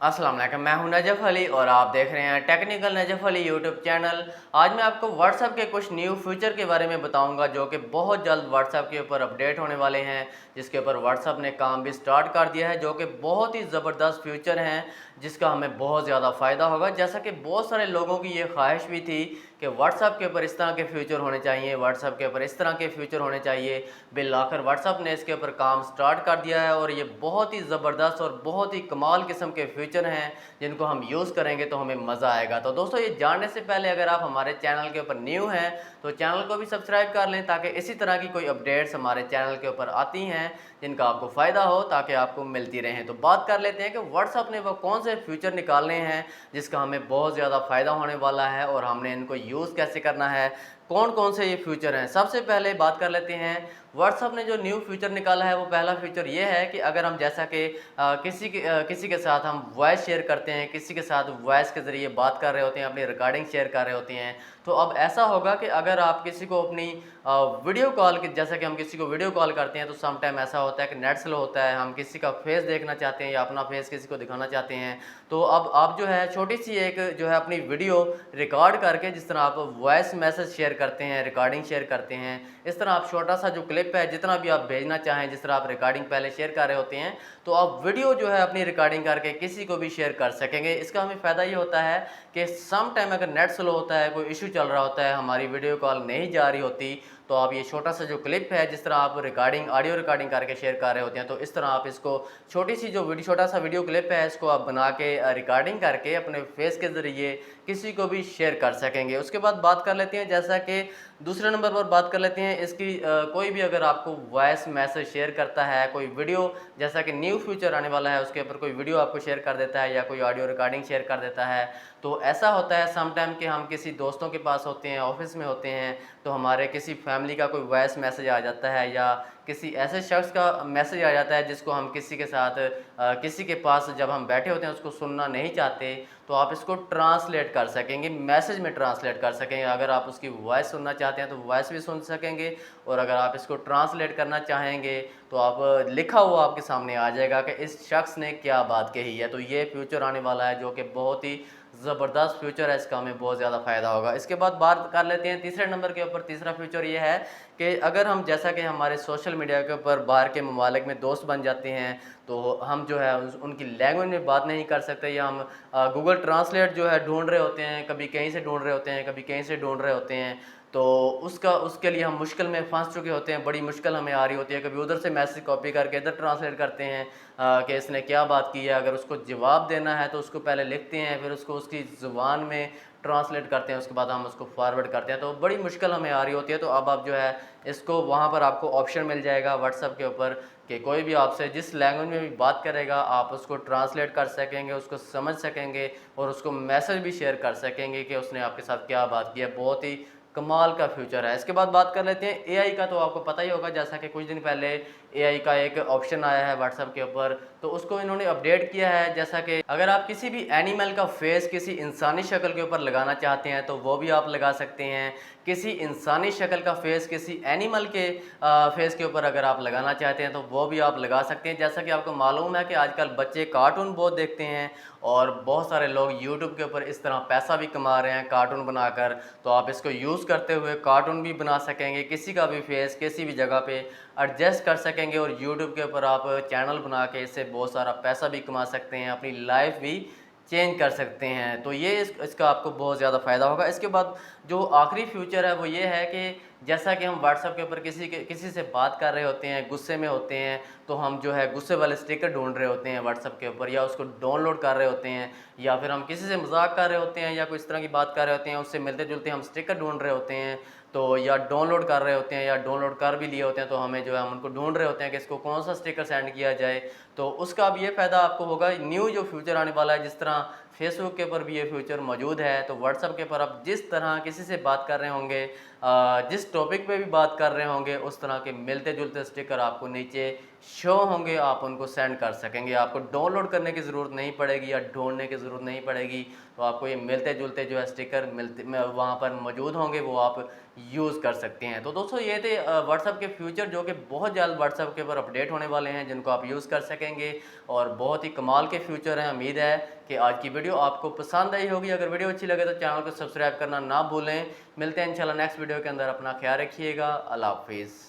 अस्सलाम वालेकुम, मैं हूं नजफ़ अली और आप देख रहे हैं technical Najaf Ali YouTube channel. आज मैं आपको व्हाट्सएप के कुछ न्यू फीचर के बारे में बताऊंगा जो कि बहुत जल्द व्हाट्सएप के ऊपर अपडेट होने वाले हैं, जिसके ऊपर व्हाट्सएप ने काम भी स्टार्ट कर दिया है, जो कि बहुत ही ज़बरदस्त फीचर हैं जिसका हमें बहुत ज़्यादा फ़ायदा होगा। जैसा कि बहुत सारे लोगों की ये ख्वाहिश भी थी कि व्हाट्सएप के ऊपर इस तरह के फ़ीचर होने चाहिए, व्हाट्सएप के ऊपर इस तरह के फ़ीचर होने चाहिए। बिल आखिर व्हाट्सएप ने इसके ऊपर काम स्टार्ट कर दिया है और ये बहुत ही ज़बरदस्त और बहुत ही कमाल किस्म के फ़ीचर हैं जिनको हम यूज़ करेंगे तो हमें मज़ा आएगा। तो दोस्तों, ये जानने से पहले अगर आप हमारे चैनल के ऊपर न्यू हैं तो चैनल को भी सब्सक्राइब कर लें, ताकि इसी तरह की कोई अपडेट्स हमारे चैनल के ऊपर आती हैं जिनका आपको फ़ायदा हो, ताकि आपको मिलती रहें। तो बात कर लेते हैं कि व्हाट्सएप ने वो कौन से फीचर निकालने हैं जिसका हमें बहुत ज़्यादा फ़ायदा होने वाला है और हमने इनको यूज़ कैसे करना है, कौन कौन से ये फीचर हैं। सबसे पहले बात कर लेते हैं, व्हाट्सएप ने जो न्यू फीचर निकाला है वो पहला फीचर ये है कि अगर हम जैसा कि किसी के साथ हम वॉइस शेयर करते हैं, किसी के साथ वॉइस के ज़रिए बात कर रहे होते हैं, अपनी रिकॉर्डिंग शेयर कर रहे होते हैं, तो अब ऐसा होगा कि अगर आप किसी को अपनी वीडियो कॉल की, जैसा कि हम किसी को वीडियो कॉल करते हैं तो सम टाइम ऐसा होता है कि नेट स्लो होता है, हम किसी का फेस देखना चाहते हैं या अपना फेस किसी को दिखाना चाहते हैं, तो अब आप जो है छोटी सी एक जो है अपनी वीडियो रिकॉर्ड करके, जिस तरह आप वॉइस मैसेज शेयर करते हैं, रिकॉर्डिंग शेयर करते हैं, इस तरह आप छोटा सा जो क्लिप है जितना भी आप भेजना चाहें, जिस तरह आप रिकॉर्डिंग पहले शेयर कर रहे होते हैं, तो आप वीडियो जो है अपनी रिकॉर्डिंग करके किसी को भी शेयर कर सकेंगे। इसका हमें फ़ायदा ये होता है कि सम टाइम अगर नेट स्लो होता है, कोई इशू चल रहा होता है, हमारी वीडियो कॉल नहीं जा रही होती, तो आप ये छोटा सा जो क्लिप है, जिस तरह आप रिकॉर्डिंग ऑडियो रिकॉर्डिंग करके शेयर कर रहे होते हैं, तो इस तरह आप इसको छोटी सी जो वीडियो छोटा सा वीडियो क्लिप है, इसको आप बना के रिकॉर्डिंग करके अपने फेस के ज़रिए किसी को भी शेयर कर सकेंगे। उसके बाद बात कर लेते हैं, जैसा कि दूसरे नंबर पर बात कर लेते हैं इसकी, कोई भी अगर आपको वॉइस मैसेज शेयर करता है, कोई वीडियो, जैसा कि न्यू फ्यूचर आने वाला है उसके ऊपर कोई वीडियो आपको शेयर कर देता है या कोई ऑडियो रिकॉर्डिंग शेयर कर देता है, तो ऐसा होता है सम टाइम कि हम किसी दोस्तों के पास होते हैं, ऑफिस में होते हैं, तो हमारे किसी फैमिली का कोई वॉइस मैसेज आ जाता है या किसी ऐसे शख्स का मैसेज आ जाता है जिसको हम किसी के साथ किसी के पास जब हम बैठे होते हैं उसको सुनना नहीं चाहते, तो आप इसको ट्रांसलेट कर सकेंगे, मैसेज में ट्रांसलेट कर सकेंगे। अगर आप उसकी वॉइस सुनना चाहते हैं तो वॉइस भी सुन सकेंगे, और अगर आप इसको ट्रांसलेट करना चाहेंगे तो आप लिखा हुआ आपके सामने आ जाएगा कि इस शख्स ने क्या बात कही है। तो ये फ्यूचर आने वाला है जो कि बहुत ही ज़बरदस्त फ्यूचर है, इसका हमें बहुत ज़्यादा फ़ायदा होगा। इसके बाद बात कर लेते हैं तीसरे नंबर के ऊपर। तीसरा फ्यूचर ये है कि अगर हम, जैसा कि हमारे सोशल मीडिया के ऊपर बाहर के ममालिक में दोस्त बन जाते हैं, तो हम जो है उनकी लैंग्वेज में बात नहीं कर सकते, या हम गूगल ट्रांसलेट जो है ढूंढ रहे होते हैं, कभी कहीं से ढूंढ रहे होते हैं, कभी कहीं से ढूंढ रहे होते हैं, तो उसके लिए हम मुश्किल में फंस चुके होते हैं, बड़ी मुश्किल हमें आ रही होती है। कभी उधर से मैसेज कॉपी करके इधर ट्रांसलेट करते हैं कि इसने क्या बात की है, अगर उसको जवाब देना है तो उसको पहले लिखते हैं, फिर उसको उसकी ज़ुबान में ट्रांसलेट करते हैं, उसके बाद हम उसको फॉरवर्ड करते हैं, तो बड़ी मुश्किल हमें आ रही होती है। तो अब आप जो है इसको, वहाँ पर आपको ऑप्शन मिल जाएगा व्हाट्सएप के ऊपर कि कोई भी आपसे जिस लैंग्वेज में भी बात करेगा आप उसको ट्रांसलेट कर सकेंगे, उसको समझ सकेंगे और उसको मैसेज भी शेयर कर सकेंगे कि उसने आपके साथ क्या बात की है। बहुत ही कमाल का फ्यूचर है। इसके बाद बात कर लेते हैं एआई का। तो आपको पता ही होगा, जैसा कि कुछ दिन पहले एआई का एक ऑप्शन आया है व्हाट्सएप के ऊपर, तो उसको इन्होंने अपडेट किया है। जैसा कि अगर आप किसी भी एनिमल का फेस किसी इंसानी शक्ल के ऊपर लगाना चाहते हैं तो वो भी आप लगा सकते हैं। किसी इंसानी शक्ल का फेस किसी एनिमल के फेस के ऊपर अगर आप लगाना चाहते हैं तो वो भी आप लगा सकते हैं। जैसा कि आपको मालूम है कि आजकल बच्चे कार्टून बहुत देखते हैं और बहुत सारे लोग यूट्यूब के ऊपर इस तरह पैसा भी कमा रहे हैं कार्टून बनाकर, तो आप इसको यूज़ करते हुए कार्टून भी बना सकेंगे, किसी का भी फेस किसी भी जगह पे एडजस्ट कर सकेंगे और यूट्यूब के ऊपर आप चैनल बना के इससे बहुत सारा पैसा भी कमा सकते हैं, अपनी लाइफ भी चेंज कर सकते हैं। तो ये इसका आपको बहुत ज़्यादा फ़ायदा होगा। इसके बाद जो आखिरी फ्यूचर है वो ये है कि जैसा कि हम व्हाट्सएप के ऊपर किसी से बात कर रहे होते हैं, गुस्से में होते हैं, तो हम जो है गुस्से वाले स्टिकर ढूंढ रहे होते हैं व्हाट्सएप के ऊपर, या उसको डाउनलोड कर रहे होते हैं, या फिर हम किसी से मजाक कर रहे होते हैं या कोई इस तरह की बात कर रहे होते हैं, उससे मिलते जुलते हम स्टिकर ढूंढ रहे होते हैं, तो या डाउनलोड कर रहे होते हैं या डाउनलोड कर भी लिए होते हैं, तो हमें जो है हम उनको ढूंढ रहे होते हैं कि इसको कौन सा स्टिकर सेंड किया जाए। तो उसका अब ये फ़ायदा आपको होगा, न्यू जो फ्यूचर आने वाला है, जिस तरह फेसबुक के ऊपर भी ये फ्यूचर मौजूद है, तो व्हाट्सएप के ऊपर आप जिस तरह किसी से बात कर रहे होंगे, जिस टॉपिक पे भी बात कर रहे होंगे, उस तरह के मिलते जुलते स्टिकर आपको नीचे शो होंगे आप उनको सेंड कर सकेंगे। आपको डाउनलोड करने की ज़रूरत नहीं पड़ेगी या ढूंढने की ज़रूरत नहीं पड़ेगी। तो आपको ये मिलते जुलते जो है स्टिकर मिलते वहाँ पर मौजूद होंगे, वो आप यूज़ कर सकते हैं। तो दोस्तों ये थे व्हाट्सएप के फ्यूचर जो कि बहुत जल्द व्हाट्सएप के ऊपर अपडेट होने वाले हैं, जिनको आप यूज़ कर सकेंगे और बहुत ही कमाल के फ्यूचर हैं। उम्मीद है कि आज की वीडियो आपको पसंद आई होगी। अगर वीडियो अच्छी लगे तो चैनल को सब्सक्राइब करना ना भूलें। मिलते हैं इंशाल्लाह नेक्स्ट वीडियो के अंदर। अपना ख्याल रखिएगा। अल्लाह हाफिज़।